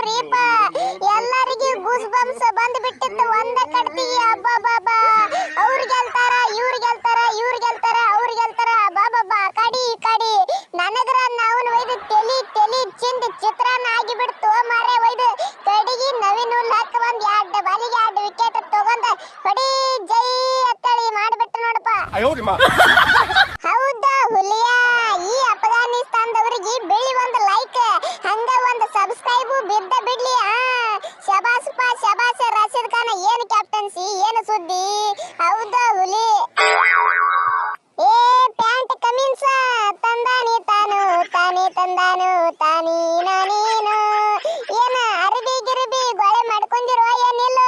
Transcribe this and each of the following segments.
ರೀಪ ಎಲ್ಲರಿಗೆ goose bumps ಬಂದ್ ಬಿಟ್ಟಿತ್ತು ಒಂದ ಕಡ್ತಿಗೆ ಅಬ್ಬಬ್ಬಾ ಅವ್ರು ಗೆಲ್ತಾರ ಇವ್ರು ಗೆಲ್ತಾರ ಇವ್ರು ಗೆಲ್ತಾರ ಅವ್ರು ಗೆಲ್ತಾರ ಅಬ್ಬಬ್ಬಾ ಕಡಿ ಕಡಿ ನನಗರ ನಾವನ್ ಒಯ್ದು ತೆಲಿ ತೆಲಿ ಚಿಂದ ಚಿತ್ರಾನ್ನ ಆಗಿ ಬಿಡ್ತು ಮಾರೇ ಒಯ್ದು ಕಡಿಗೆ ನವೀನ್ ಉಲ್ಲಕ್ ಒಂದ್ ಎರಡು ಬಾಲಿಗೆ ಎರಡು ವಿಕೆಟ್ ತಗೊಂಡ ಹೊಡಿ ಜೈ ಅತ್ತಳಿ ಮಾಡ್ಬಿಟ್ಟು ನೋಡಪ್ಪ ಹೌದಾ ಹುಲಿಯ ಈ ಅಫ್ಘಾನಿಸ್ತಾನದವರಿಗೆ ಬೆಳಿ ಒಂದು ಲೈಕ್ ಹಂಗ ಒಂದು ಸಬ್ಸ್ಕ್ರೈಬ್ ಬಿದ್ದ ಬಿಡ್ಲಿ ಶಬಾಸ್ಪ ಶಬಾಸ್ ರಶೀದ್ ಖಾನ್ ಏನು ಕ್ಯಾಪ್ಟನ್ಸಿ ಏನು ಸುದ್ದಿ ಹೌದಾ ಹುಲಿ ಏ ಪ್ಯಾಂಟ್ ಕಮಿನ್ಸ ತಂದಾನಿ ತಾನು ತಾನೇ ತಂದಾನು ತಾನಿ ನಾನೇನು ಏನ ಅರಬಿ ಗಿರಬಿ ಗೊಳೆ ಮಾಡ್ಕೊಂಡಿರೋ ಏನಿಲ್ಲ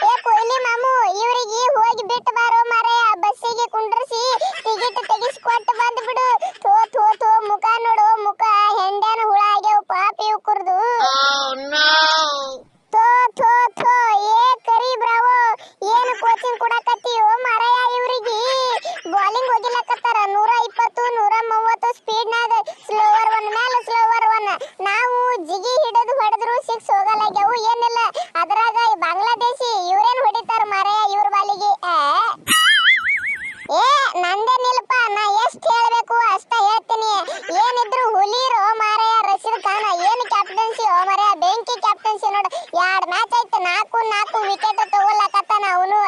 ಏ ಕೊಹ್ಲಿ ಮಾಮು ಇವರಿಗೆ ಹೋಗಿ ಬಿಟ್ಟು ಬಾರೋ ಮಾರಾಯ ಬಸ್ಸಿಗೆ ಕುಂಡ್ರಿಸಿ ಟಿಕೆಟ್ ತೆಗಿಸ್ಕೊಟ್ಟು ಬಂದು ಬಿಡು ಥೋ ಥೋ ಥೋ ಮುಖ ನೋಡು ಮುಖ ಹೆಂಡನ ಹುಳ ಆಗ್ಯಾವ ಪಾಪಿ ಕುರ್ದು ಥೋ ಥೋ ಥೋ ಏ ಕರಿ ಬ್ರಾವೋ ಏನು ಕೋಚಿಂಗ್ ಕೊಡಕತ್ತೀಯೋ ಮಾರಾಯ ಇವರಿಗೆ ಬಾಲಿಂಗ್ ಹೋಗಿಲಕತ್ತಾರ 120 130 ಸ್ಪೀಡ್ನಾಗ ಸ್ಲೋವರ್ ಒನ್ ಮೇಲೆ ಸ್ಲೋವರ್ ಒನ್ ನಾವು ಜಿಗಿ ಹಿಡಿದು ಹೊಡೆದ್ರು 6 ಹೋಗಲಾಗ್ಯಾವು ಏನಿಲ್ಲ ಅದ್ರಾಗ ಬಾಂಗ್ಲಾದೇಶಿ ಇವ್ರೇನ್ ಹೊಡಿತಾರ ಮಾರಾಯ ಇವ್ರ ಬಾಲಿಗೆ ಏ ನಂದೇನಿಲ್ಲಪ್ಪ ನಾ ಎಷ್ಟು ಹೇಳಬೇಕು ಅಷ್ಟ ಹೇಳ್ತೀನಿ ಏನಿದ್ರು ಹುಲಿರೋ ಮಾರಾಯ ರಶೀದ್ ಖಾನ್ ಏನು ಕ್ಯಾಪ್ಟನ್ಸಿ ಓ ಮಾರಾಯ ಬೆಂಕಿ ಕ್ಯಾಪ್ಟನ್ಸಿ ನೋಡು 2 ಮ್ಯಾಚ್ ಆಯ್ತು 4 ವಿಕೆಟ್ ತಗೊಳ್ಳಕತ್ತಾನ ಅವನು